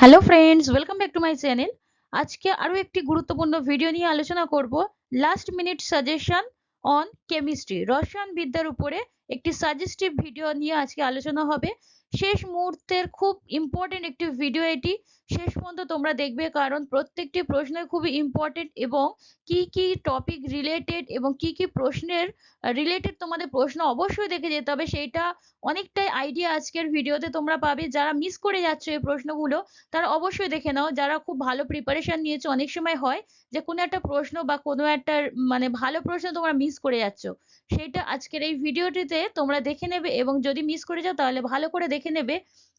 Hello friends, welcome back to my channel. আজকে আরো একটি গুরুত্বপূর্ণ ভিডিও নিয়ে আলোচনা করব। Last minute suggestion on chemistry, রসায়ন বিদ্যার উপরে একটি সাজেস্টিভ ভিডিও নিয়ে আজকে আলোচনা হবে। শেষ মুহূর্তের খুব ইম্পর্টেন্ট একটি ভিডিও এটি। শেষ পর্যন্ত তোমরা দেখবে, কারণ প্রত্যেকটি প্রশ্নের খুবই ইম্পর্টেন্ট এবং কি কি টপিক রিলেটেড এবং কি কি প্রশ্নের রিলেটেড তোমাদের প্রশ্ন অবশ্যই দেখে যেতে হবে। সেইটা অনেকটাই আইডিয়া আজকের ভিডিওতে তোমরা পাবে। যারা মিস করে যাচ্ছ এই প্রশ্নগুলো, তারা অবশ্যই দেখে নাও। যারা খুব ভালো প্রিপারেশন নিয়েছো, অনেক সময় হয় যে কোনো একটা প্রশ্ন বা কোনো একটা ভালো প্রশ্ন তোমরা মিস করে যাচ্ছ, সেটা আজকের এই ভিডিওটিতে তোমরা দেখে নেবে এবং যদি মিস করে যাও তাহলে ভালো করে দেখে নেবে।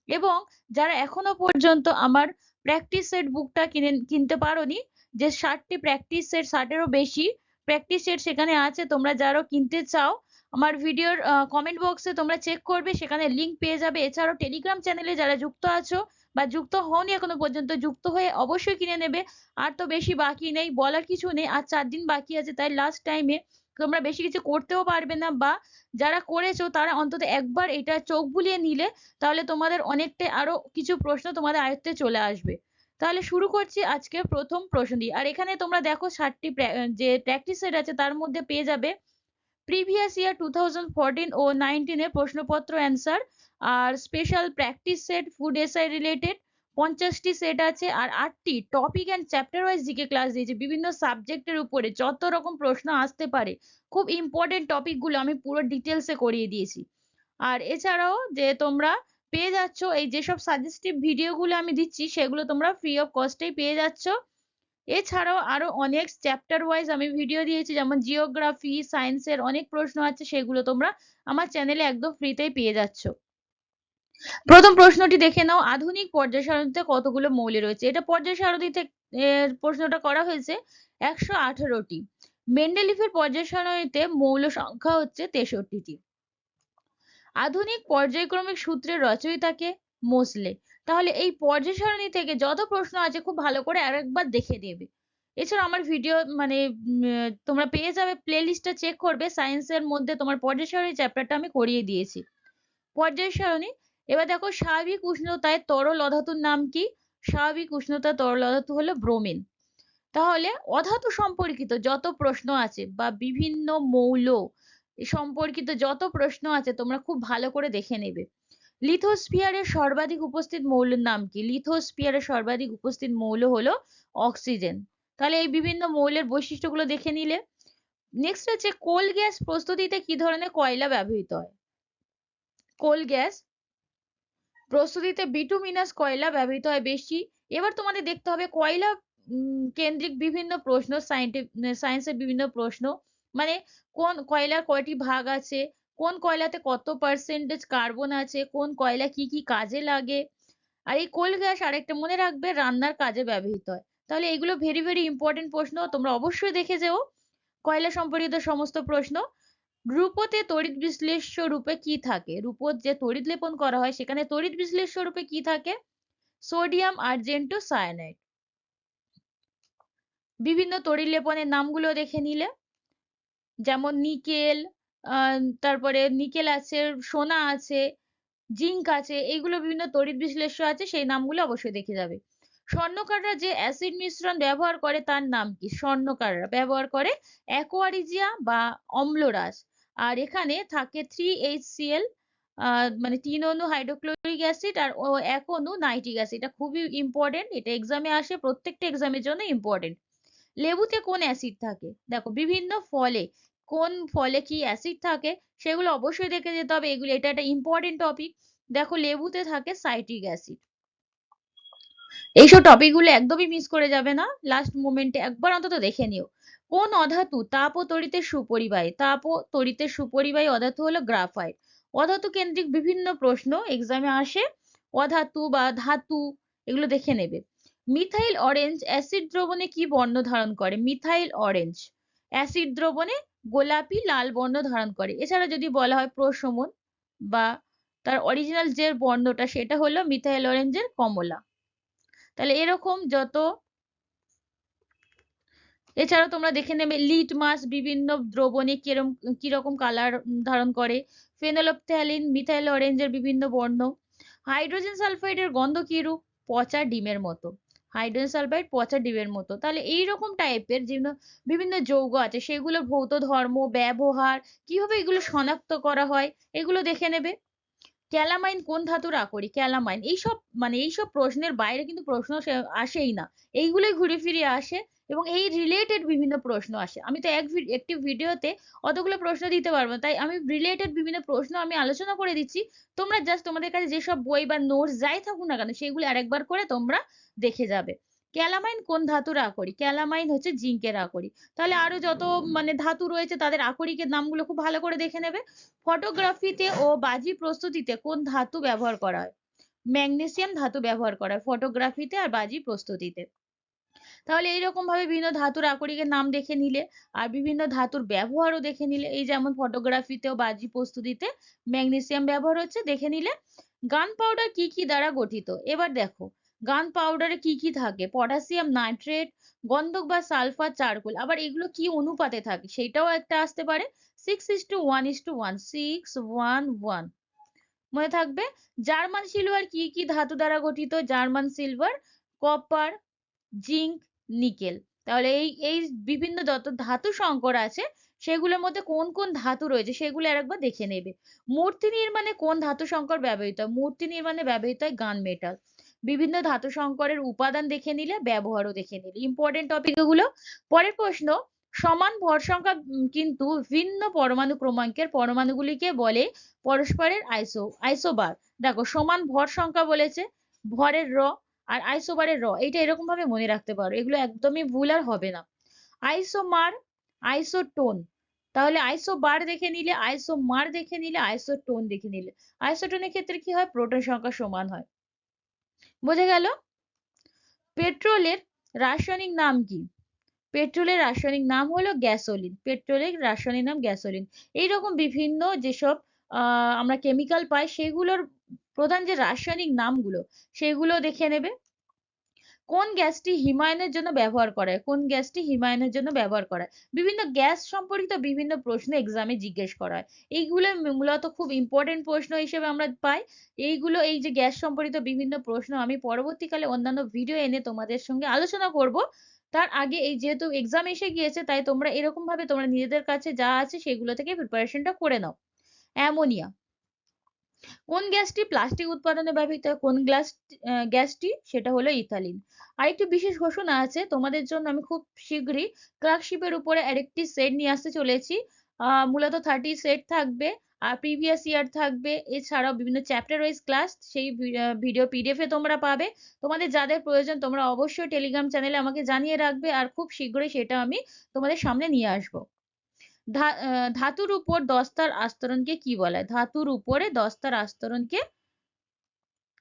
এবং যারা এখনো পর্যন্ত আমার প্র্যাকটিস সেট বুকটা কিনতে পারোনি, যে 60টি প্র্যাকটিস সেট, 60-এরও বেশি প্র্যাকটিস সেট সেখানে আছে, তোমরা যারা কিনতে চাও আমার ভিডিওর কমেন্ট বক্সে তোমরা চেক করবে, সেখানে লিংক পেয়ে যাবে। এছাড়াও টেলিগ্রাম চ্যানেলে যারা যুক্ত আছো বা যুক্ত হওনি এখনো পর্যন্ত, যুক্ত হয়ে অবশ্যই কিনে নেবে। আর তো বেশি বাকি নেই, বলার কিছু নেই। আর 4 দিন বাকি আছে, তাই লাস্ট টাইমে তোমরা বেশি কিছু করতেও পারবে না, বা যারা করেছো তারা অন্তত একবার এটা চোখ বুলিয়ে নিলে তাহলে তোমাদের অনেকটাই আরো কিছু প্রশ্ন তোমাদের আয়ত্তে চলে আসবে। তাহলে শুরু করছি আজকে প্রথম প্রশ্ন দিয়ে। আর এখানে তোমরা দেখো 60টি যে প্র্যাকটিস সেট আছে তার মধ্যে পেয়ে যাবে প্রিভিয়াস ইয়ার 2014 ও 19 এর প্রশ্নপত্র অ্যান্সার, আর special practice set food SI related 50টি সেট আছে, আর 8টি topic and chapter wise GK class দিয়েছে। বিভিন্ন সাবজেক্টের উপরে যত রকম প্রশ্ন আসতে পারে, খুব ইম্পর্টেন্ট টপিকগুলো আমি পুরো ডিটেলসে করিয়ে দিয়েছি। আর এছাড়াও যে তোমরা পেয়ে যাচ্ছ এই যেসব সাজেস্টিভ ভিডিওগুলো আমি দিচ্ছি, সেগুলো তোমরা ফ্রি অফ কস্টেই পেয়ে যাচ্ছ। এছাড়াও আরো অনেক চ্যাপ্টার ওয়াইজ আমি ভিডিও দিয়েছি, যেমন জিওগ্রাফি, সায়েন্সের অনেক প্রশ্ন আছে, সেগুলো তোমরা আমার চ্যানেলে একদম ফ্রিতেই পেয়ে যাচ্ছ। প্রথম প্রশ্নটি দেখে নাও, আধুনিক পর্যায় সারণীতে কতগুলো মৌল রয়েছে। এটা পর্যায় সারণীতে প্রশ্নটা করা হয়েছে 118টি। মেন্ডেলিফের পর্যায় সারণীতে মৌল সংখ্যা হচ্ছে 63টি। আধুনিক পর্যায়ক্রমিক সূত্রের রচয়িতাকে মোসলে। তাহলে এই পর্যায় সারণী থেকে যত প্রশ্ন আছে খুব ভালো করে আরেকবার দেখে নেবে। এছাড়া আমার ভিডিও তোমরা পেয়ে যাবে, প্লে লিস্টটা চেক করবে, সায়েন্সের মধ্যে তোমার পর্যায় সারণী চ্যাপ্টারটা আমি করিয়ে দিয়েছি। পর্যায় সারণী, এবার দেখো স্বাভাবিক উষ্ণতায় তরল অধাতুর নাম কি? স্বাভাবিক উষ্ণতায় তরল অধাতু হলো ব্রোমিন। তাহলে অধাতু সম্পর্কিত যত প্রশ্ন আছে বা বিভিন্ন মৌল সম্পর্কিত যত প্রশ্ন আছে তোমরা খুব ভালো করে দেখে নেবে। লিথোস্ফিয়ারের সর্বাধিক উপস্থিত মৌলের নাম কি? লিথোস্ফিয়ারের সর্বাধিক উপস্থিত মৌল হলো অক্সিজেন। তাহলে এই বিভিন্ন মৌলের বৈশিষ্ট্যগুলো দেখে নিলে। নেক্সট হচ্ছে কোল গ্যাস প্রস্তুতিতে কি ধরনের কয়লা ব্যবহৃত হয়? কোল গ্যাস প্রস্তুতিতে বিটুমিনাস কয়লা ব্যবহৃত হয় বেশি। এবার তোমাদের দেখতে হবে কয়লা কেন্দ্রিক বিভিন্ন প্রশ্ন, সায়েন্সের বিভিন্ন প্রশ্ন, মানে কোন কয়লার কয়টি ভাগ আছে, কোন কয়লাতে কত পার্সেন্টেজ কার্বন আছে, কোন কয়লা কি কি কাজে লাগে। আর এই কোল গ্যাস আরেকটা মনে রাখবে, রান্নার কাজে ব্যবহৃত হয়। তাহলে এগুলো ভেরি ভেরি ইম্পর্টেন্ট প্রশ্ন, তোমরা অবশ্যই দেখে যেও কয়লা সম্পর্কিত সমস্ত প্রশ্ন। রূপতে তড়িৎ বিশ্লেষ্য রূপে কি থাকে? রূপত যে তড়িৎ লেপন করা হয় সেখানে তড়িৎ বিশ্লেষ্য রূপে কি থাকে? Sodium argento cyanide. বিভিন্ন তড়িৎ লেপনের নামগুলো দেখে নিলে, যেমন নিকেল, তারপরে নিকেল আছে, সোনা আছে, জিঙ্ক আছে, এইগুলো বিভিন্ন তড়িৎ বিশ্লেষ্য আছে, সেই নামগুলো অবশ্যই দেখে যাবে। স্বর্ণকাররা যে অ্যাসিড মিশ্রণ ব্যবহার করে তার নাম কি? স্বর্ণকাররা ব্যবহার করে অ্যাকোয়ারিজিয়া বা অম্লরাজ। আর এখানে থাকে 3HCl, মানে 3 অণু হাইড্রোক্লোরিক অ্যাসিড আর 1 অণু নাইট্রিক অ্যাসিড। এটা খুবই ইম্পর্টেন্ট, এটা এক্সামে আসে, প্রত্যেকটা এক্সামের জন্য ইম্পর্টেন্ট। লেবুতে কোন অ্যাসিড থাকে? দেখো বিভিন্ন ফলে কোন ফলে কি অ্যাসিড থাকে সেগুলো অবশ্যই দেখে যেতে হবে। এগুলো, এটা একটা ইম্পর্টেন্ট টপিক। দেখো লেবুতে থাকে সাইট্রিক অ্যাসিড। এইসব টপিকগুলো একদমই মিস করে যাবে না, লাস্ট মোমেন্টে একবার অন্তত দেখে নিও। কোন অধাতু তাপ ও তড়িতের সুপরিবাহী? তাপ ও তড়িতের সুপরিবাহী অধাতু হলো গ্রাফাইট। অধাতু কেন্দ্রিক বিভিন্ন প্রশ্ন এক্সামে আসে, অধাতু বা ধাতু, এগুলো দেখে নেবে। মিথাইল অরেঞ্জ অ্যাসিড দ্রবণে কি বর্ণ ধারণ করে? মিথাইল অরেঞ্জ অ্যাসিড দ্রবণে গোলাপি লাল বর্ণ ধারণ করে। এছাড়া যদি বলা হয় প্রশমন বা তার অরিজিনাল যে বর্ণটা, সেটা হলো মিথাইল অরেঞ্জের কমলা। তাহলে এরকম যত, এছাড়াও তোমরা দেখে নেবে লিটমাস বিভিন্ন দ্রবণে কিরকম কালার ধারণ করে। ফেনোলফথ্যালিন মিথাইল অরেঞ্জের বিভিন্ন বর্ণ। হাইড্রোজেন সালফাইডের গন্ধ কিরূপ? পচা ডিমের মতো, হাইড্রোজেন সালফাইড পচা ডিমের মতো। তাহলে এইরকম টাইপের যে বিভিন্ন যৌগ আছে সেগুলোর ভৌত ধর্ম, ব্যবহার, কিভাবে এগুলো শনাক্ত করা হয় এগুলো দেখে নেবে। ক্যালামাইন কোন ধাতুর আকরিক? ক্যালামাইন। এইসব প্রশ্নের বাইরে কিন্তু প্রশ্ন আসেই না, এইগুলোই ঘুরে ফিরে আসে এবং এই রিলেটেড বিভিন্ন প্রশ্ন আসে। আমি তো একটি ভিডিওতে অতগুলো প্রশ্ন দিতে পারবো না, তাই আমি রিলেটেড বিভিন্ন প্রশ্ন আমি আলোচনা করে দিচ্ছি। তোমরা জাস্ট তোমাদের কাছে যেসব বই বা নোটস যাই থাকুক না কেন সেগুলো আরেকবার করে তোমরা দেখে যাবে। ক্যালামাইন কোন ধাতুর আকরিক? ক্যালামাইন হচ্ছে জিঙ্কের আকরিক। তাহলে আরো যত ধাতু রয়েছে তাদের আকরিকের নামগুলো খুব ভালো করে দেখে নেবে। ফটোগ্রাফিতে ও বাজি প্রস্তুতিতে কোন ধাতু ব্যবহার করা হয়? ম্যাগনেসিয়াম ধাতু ব্যবহার করা হয় ফটোগ্রাফিতে আর বাজি প্রস্তুতিতে। তাহলে এইরকম ভাবে বিভিন্ন ধাতুর আকরিকের নাম দেখে নিলে আর বিভিন্ন ধাতুর ব্যবহারও দেখে নিলে, এই যেমন ফটোগ্রাফিতে ও বাজি প্রস্তুতিতে ম্যাগনেসিয়াম ব্যবহার হচ্ছে দেখে নিলে। গান পাউডার কি কি দ্বারা গঠিত? এবার দেখো গান পাউডারে কি কি থাকে? পটাশিয়াম নাইট্রেট, গন্ধক বা সালফার, চারকোল। আবার এগুলো কি অনুপাতে থাকে সেটাও একটা আসতে পারে। 6:1:1, 6:1:1 মনে থাকবে। জার্মান সিলভার কি কি ধাতু দ্বারা গঠিত? German silver copper, zinc, nickel. তাহলে এই এই বিভিন্ন যত ধাতু সংকর আছে সেগুলোর মধ্যে কোন কোন ধাতু রয়েছে সেগুলো আরেকবার দেখে নেবে। মূর্তি নির্মাণে কোন ধাতু সংকর ব্যবহৃত হয়? মূর্তি নির্মাণে ব্যবহৃত হয় গান মেটাল। বিভিন্ন ধাতু সংকরের উপাদান দেখে নিলে, ব্যবহারও দেখে নিলে। ইম্পর্টেন্ট টপিক এগুলো। পরের প্রশ্ন, সমান ভর সংখ্যা কিন্তু ভিন্ন পরমাণু ক্রমাঙ্কের পরমাণুগুলিকে বলে পরস্পরের আইসোবার। দেখো সমান ভর সংখ্যা বলেছে, ভরের র আর আইসোবারের র, এটা এরকম ভাবে মনে রাখতে পারো, এগুলো একদমই ভুল আর হবে না। Isomer, isotone. তাহলে আইসোবার দেখে নিলে, আইসোমার দেখে নিলে, আইসোটোন দেখে নিলে। আইসোটোনের ক্ষেত্রে কি হয়? প্রোটন সংখ্যা সমান হয়। বোঝা গেল? পেট্রোলের রাসায়নিক নাম কি? পেট্রোলের রাসায়নিক নাম হলো গ্যাসোলিন। পেট্রোলের রাসায়নিক নাম গ্যাসোলিন। এইরকম বিভিন্ন যেসব আমরা কেমিক্যাল পাই সেগুলোর প্রধান যে রাসায়নিক নামগুলো সেগুলো দেখে নেবে। কোন গ্যাসটি হিমায়নের জন্য ব্যবহার করা হয়? কোন গ্যাসটি হিমায়নের জন্য ব্যবহার করা হয়? বিভিন্ন গ্যাস সম্পর্কিত বিভিন্ন প্রশ্ন এক্সামে জিজ্ঞেস করা হয়। এইগুলো মূলত খুব ইম্পর্টেন্ট প্রশ্ন হিসেবে আমরা পাই। এইগুলো, এই যে গ্যাস সম্পর্কিত বিভিন্ন প্রশ্ন আমি পরবর্তীকালে অন্যান্য ভিডিও এনে তোমাদের সঙ্গে আলোচনা করব। তার আগে এই যেহেতু এক্সাম এসে গিয়েছে তাই তোমরা এরকম ভাবে তোমরা নিজেদের কাছে যা আছে সেগুলো থেকে প্রিপারেশনটা করে নাও। অ্যামোনিয়া কোন গ্যাসটি প্লাস্টিক উৎপাদনে ব্যবহৃত হয়? কোন গ্যাসটি? সেটা হলো ইথালিন। আরেকটি বিশেষ ঘোষণা আছে তোমাদের জন্য, আমি খুব শীঘ্রই ক্লার্কশিপের উপরে আরেকটি সেট নিয়ে আসতে চলেছি। মূলত 30 সেট থাকবে আর প্রিভিয়াস ইয়ার থাকবে, এছাড়াও বিভিন্ন চ্যাপ্টার ওয়াইজ ক্লাস, সেই ভিডিও পিডিএফ এ তোমরা পাবে। তোমাদের যাদের প্রয়োজন তোমরা অবশ্যই টেলিগ্রাম চ্যানেলে আমাকে জানিয়ে রাখবে আর খুব শীঘ্রই সেটা আমি তোমাদের সামনে নিয়ে আসবো। ধাতুর উপর দস্তার আস্তরণকে কি বলা হয়? ধাতুর উপরে দস্তার আস্তরণকে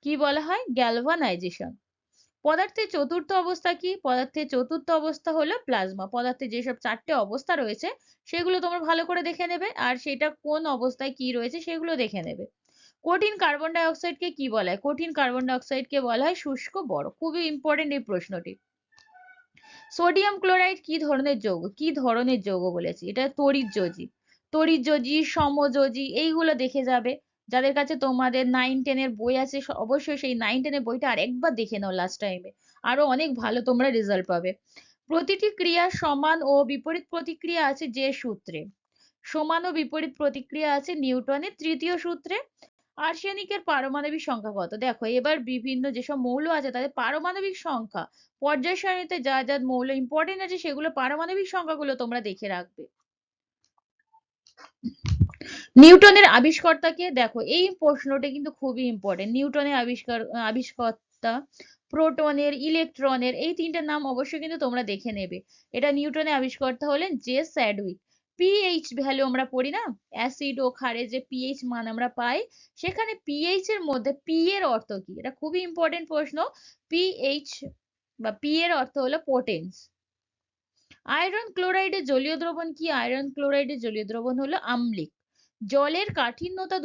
কি বলা হয়? গ্যালভানাইজেশন। পদার্থের চতুর্থ অবস্থা কি? পদার্থের চতুর্থ অবস্থা হলো প্লাজমা। পদার্থের যেসব 4টে অবস্থা রয়েছে সেগুলো তোমরা ভালো করে দেখে নেবে আর সেটা কোন অবস্থায় কি রয়েছে সেগুলো দেখে নেবে। কঠিন কার্বন ডাই অক্সাইডকে কি বলা হয়? কঠিন কার্বন ডাই অক্সাইডকে বলা হয় শুষ্ক বরফ। খুবই ইম্পর্টেন্ট এই প্রশ্নটি। সোডিয়াম ক্লোরাইড কি ধরনের যৌগ? কি ধরনের যৌগ বলেছি? এটা তড়িৎযোজী। তড়িৎযোজী, সমযোজী এইগুলো দেখে যাবে। যাদের কাছে তোমাদের 9-10 এর বই আছে অবশ্যই সেই 9-10 এর বইটা আরেকবার দেখে নাও লাস্ট টাইমে, আরো অনেক ভালো তোমরা রেজাল্ট পাবে। প্রতিটি ক্রিয়ার সমান ও বিপরীত প্রতিক্রিয়া আছে যে সূত্রে? সমান ও বিপরীত প্রতিক্রিয়া আছে নিউটনের তৃতীয় সূত্রে। আর্সেনিকের পারমাণবিক সংখ্যা কত? দেখো এবার বিভিন্ন যেসব মৌল আছে তাদের পারমাণবিক সংখ্যা পর্যায় সারণীতে যা যা মৌল ইম্পর্টেন্ট আছে সেগুলো পারমাণবিক সংখ্যাগুলো তোমরা দেখে রাখবে। নিউটনের আবিষ্কর্তাকে? দেখো এই প্রশ্নটা কিন্তু খুবই ইম্পর্টেন্ট। নিউটনের আবিষ্কর্তা, প্রোটনের, ইলেকট্রনের, এই তিনটার নাম অবশ্যই কিন্তু তোমরা দেখে নেবে। এটা নিউটনের আবিষ্কর্তা হলেন জে স্যাডউইক। পিএইচ ভ্যালু আমরা পড়ি না, অ্যাসিড ও ক্ষারের যে পিএইচ মান আমরা পাই, সেখানে পিএইচ এর মধ্যে পি এর অর্থ কি? এটা খুবই ইম্পর্টেন্ট প্রশ্ন। পিএইচ বা পি এর অর্থ হলো পোটেন্স। আয়রন ক্লোরাইডের জলীয় দ্রবণ কি? আয়রন ক্লোরাইডের জলীয় দ্রবণ হলো আম্লিক। জলের কাঠিন্যতা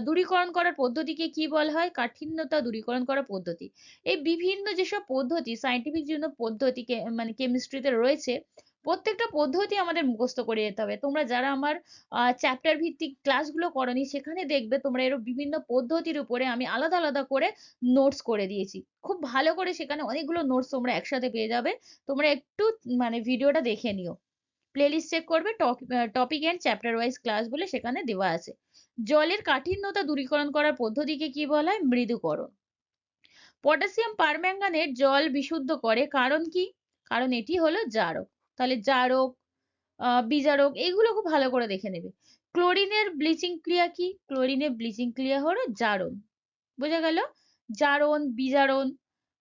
দূরীকরণ করার পদ্ধতিকে কি বলা হয়? কাঠিন্যতা দূরীকরণ করার পদ্ধতি। এই বিভিন্ন যেসব পদ্ধতি সায়েন্টিফিক বিভিন্ন পদ্ধতি কেমিস্ট্রিতে রয়েছে, প্রত্যেকটা পদ্ধতি আমাদের মুখস্থ করে যেতে হবে। তোমরা যারা আমার চ্যাপ্টার ভিত্তিক ক্লাসগুলো করোনি সেখানে দেখবে তোমরা এরকম বিভিন্ন পদ্ধতির উপরে আমি আলাদা আলাদা করে নোটস করে দিয়েছি। খুব ভালো করে সেখানে অনেকগুলো নোটস তোমরা একসাথে পেয়ে যাবে। তোমরা একটু মানে ভিডিওটা দেখে নিও। প্লেলিস্ট চেক করবে, topic and chapter wise class বলে সেখানে দেওয়া আছে। জলের কাঠিন্যতা দূরীকরণ করার পদ্ধতিকে কি বলা হয়? মৃদুকরণ। পটাশিয়াম পারম্যাঙ্গানেট জল বিশুদ্ধ করে, কারণ কি? কারণ এটি হলো জারক। তাহলে জারক, বিজারক এগুলো খুব ভালো করে দেখে নেবে। ক্লোরিনের ব্লিচিং ক্রিয়া কি? ক্লোরিনের ব্লিচিং ক্রিয়া হলো জারণ। বোঝা গেল? জারণ, বিজারণ।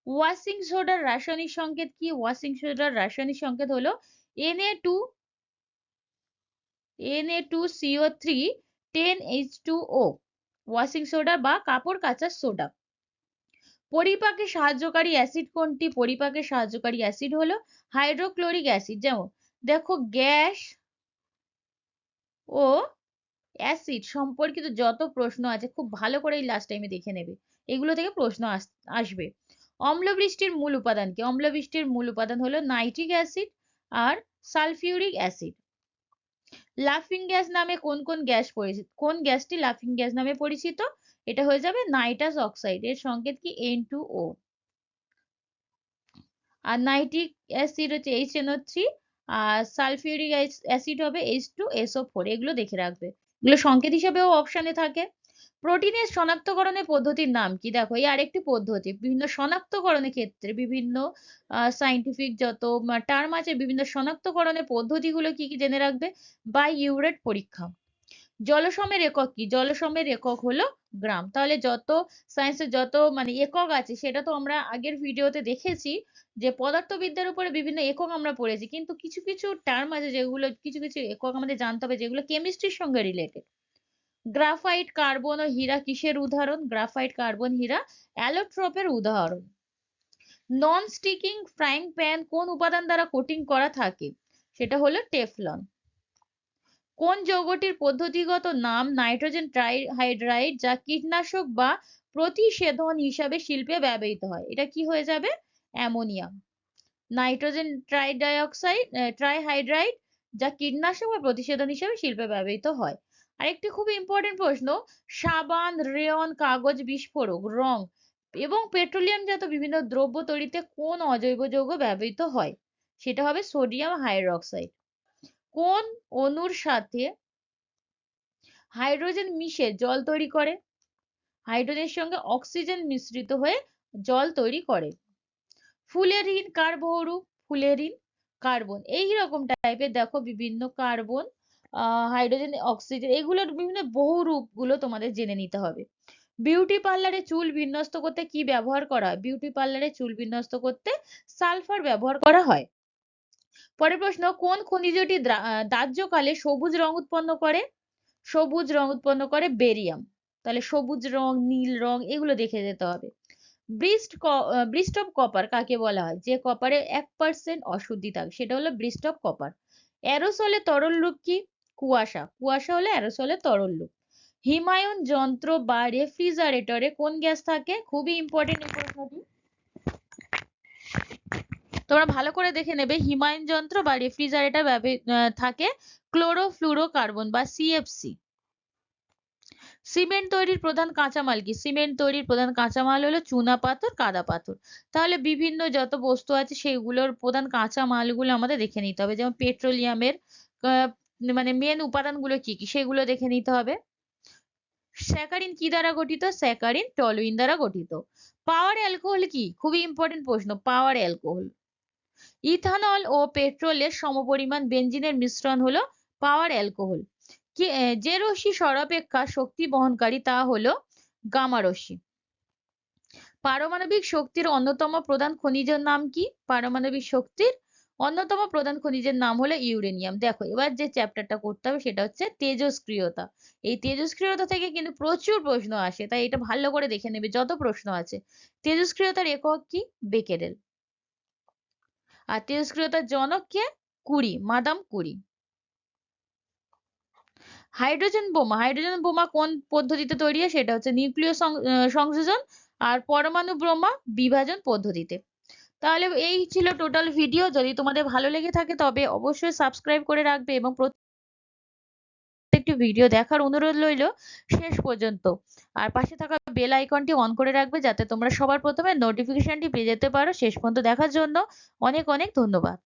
ওয়াশিং সোডার রাসায়নিক সংকেত কি? ওয়াশিং সোডার রাসায়নিক সংকেত হলো Na2CO3 10H2O। ওয়াশিং সোডা বা কাপড় কাচার সোডা। পরিপাকে সাহায্যকারী অ্যাসিড কোনটি? পরিপাকে সাহায্যকারী অ্যাসিড হলো হাইড্রোক্লোরিক অ্যাসিড। যেমন দেখো, গ্যাস ও অ্যাসিড সম্পর্কিত যত প্রশ্ন আছে খুব ভালো করে এই লাস্ট টাইমে দেখে নেবে, এগুলো থেকে প্রশ্ন আসবে। অম্লবৃষ্টির মূল উপাদান কি? অম্লবৃষ্টির মূল উপাদান হলো নাইট্রিক অ্যাসিড আর সালফিউরিক অ্যাসিড। লাফিং গ্যাস নামে কোন কোন গ্যাস পরিচিত? কোন গ্যাসটি লাফিং গ্যাস নামে পরিচিত? এটা হয়ে যাবে নাইট্রাস অক্সাইড। এর সংকেত কি? N2O। আর নাইট্রিক অ্যাসিড হচ্ছে HNO3, আর সালফিউরিক অ্যাসিড হবে H2SO4। এগুলো দেখে রাখবে, এগুলো সংকেত হিসাবেও অপশনে থাকে। প্রোটিনের শনাক্তকরণের পদ্ধতির নাম কি? দেখো, এই আরেকটি পদ্ধতি। বিভিন্ন শনাক্তকরণের ক্ষেত্রে বিভিন্ন সাইন্টিফিক যত টার্ম আছে, বিভিন্ন শনাক্তকরণের পদ্ধতিগুলো কি কি জেনে রাখবে। বাই-ইউরেট পরীক্ষা। জলসমের একক কি? জলসমের একক হলো গ্রাম। তাহলে যত সায়েন্সের যত মানে একক আছে সেটা তো আমরা আগের ভিডিওতে দেখেছি, যে পদার্থবিদ্যার উপরে বিভিন্ন একক আমরা পড়েছি, কিন্তু কিছু কিছু টার্ম আছে যেগুলো, কিছু কিছু একক আমাদের জানতে হবে যেগুলো কেমিস্ট্রির সঙ্গে রিলেটেড। গ্রাফাইট, কার্বন ও হীরা কিসের উদাহরণ? গ্রাফাইট, কার্বন, হীরা অ্যালোট্রপের উদাহরণ। নন স্টিকিং ফ্রাইং প্যান কোন উপাদান দ্বারা কোটিং করা থাকে? সেটা হলো টেফলন। কোন যৌগটির পদ্ধতিগত নাম নাইট্রোজেন ট্রাইহাইড্রাইড, যা কীটনাশক বা প্রতিষেধন হিসাবে শিল্পে ব্যবহৃত হয়? এটা কি হয়ে যাবে? অ্যামোনিয়াম। নাইট্রোজেন ট্রাইহাইড্রাইড, যা কীটনাশক বা প্রতিষেধন হিসাবে শিল্পে ব্যবহৃত হয়। আরেকটি খুব ইম্পর্টেন্ট প্রশ্ন, সাবান, রেয়ন, কাগজ, বিস্ফোরক, রং এবং পেট্রোলিয়ামজাত বিভিন্ন দ্রব্য তৈরিতে কোন অজৈব যৌগ ব্যবহৃত হয়? সেটা হবে সোডিয়াম হাইড্রোক্সাইড। কোন অণুর সাথে হাইড্রোজেন মিশে জল তৈরি করে? হাইড্রোজেনের সঙ্গে অক্সিজেন মিশ্রিত হয়ে জল তৈরি করে। ফুলের ঋণ কার বহুরূপ? ফুলের ঋণ কার্বন। এইরকম টাইপের দেখো বিভিন্ন কার্বন, হাইড্রোজেন, অক্সিজেন, এগুলোর বিভিন্ন বহুরূপ গুলো তোমাদের জেনে নিতে হবে। বিউটি পার্লারে চুল বিন্যস্ত করতে কি ব্যবহার করা হয়? বিউটি পার্লারে চুল বিন্যস্ত করতে সালফার ব্যবহার করা হয়। পরের প্রশ্ন, কোন খনিজটি দাহ্যকালে সবুজ রং উৎপন্ন করে? সবুজ রং উৎপন্ন করে বেরিয়াম। তাহলে সবুজ রং, নীল রং এগুলো দেখে যেতে হবে। ব্রিস্ট অফ কপার কাকে বলা হয়? যে কপারে 1% অশুদ্ধি থাকে সেটা হলো ব্রিস্ট অফ কপার। অ্যারোসলে তরল রূপ কি? কুয়াশা। কুয়াশা হলো অ্যারোসলের তরল রূপ। হিমায়ন যন্ত্র বা রেফ্রিজারেটরে কোন গ্যাস থাকে? খুবই ইম্পর্টেন্ট এই প্রশ্নটি, তোমরা ভালো করে দেখে নেবে। হিমায়ন যন্ত্র বা রেফ্রিজারেটর থাকে ক্লোরোফ্লুরোকার্বন বা CFC। সিমেন্ট তৈরির প্রধান কাঁচামাল কি? সিমেন্ট তৈরির প্রধান কাঁচামাল হলো চুনা পাথর, কাদা পাথর। তাহলে বিভিন্ন যত বস্তু আছে সেগুলোর প্রধান কাঁচামালগুলো আমাদের দেখে নিতে হবে। যেমন পেট্রোলিয়ামের মানে মেন উপাদানগুলো কি কি সেগুলো দেখে নিতে হবে। স্যাকারিন কি দ্বারা গঠিত? স্যাকারিন টলুইন দ্বারা গঠিত। পাওয়ার অ্যালকোহল কি? খুবই ইম্পর্টেন্ট প্রশ্ন, পাওয়ার অ্যালকোহল। ইথানল ও পেট্রোলের সমপরিমাণ বেনজিনের মিশ্রণ হলো পাওয়ার অ্যালকোহল। যে রশ্মি সর্বাপেক্ষা শক্তি বহনকারী তা হলো গামা রশ্মি। পারমাণবিক শক্তির অন্যতম প্রধান খনিজের নাম কি? পারমাণবিক শক্তির অন্যতম প্রধান খনিজের নাম হলো ইউরেনিয়াম। দেখো, এবার যে চ্যাপ্টারটা করতে হবে সেটা হচ্ছে তেজস্ক্রিয়তা। এই তেজস্ক্রিয়তা থেকে কিন্তু প্রচুর প্রশ্ন আসে, তাই এটা ভালো করে দেখে নেবে যত প্রশ্ন আছে। তেজস্ক্রিয়তার একক কি? বেকেরেল। আর তেজস্ক্রিয়তার জনক কে? কুরি, মাদাম কুরি। হাইড্রোজেন বোমা, হাইড্রোজেন বোমা কোন পদ্ধতিতে তৈরি হয়? সেটা হচ্ছে নিউক্লিয় সংযোজন। আর পরমাণু বোমা বিভাজন পদ্ধতিতে। তাহলে এই ছিল টোটাল ভিডিও। যদি তোমাদের ভালো লেগে থাকে তবে অবশ্যই সাবস্ক্রাইব করে রাখবে এবং প্রত্যেকটি ভিডিও দেখার অনুরোধ রইল শেষ পর্যন্ত। আর পাশে থাকা বেল আইকনটি অন করে রাখবে যাতে তোমরা সবার প্রথমে নোটিফিকেশনটি পেয়ে যেতে পারো। শেষ পর্যন্ত দেখার জন্য অনেক অনেক ধন্যবাদ।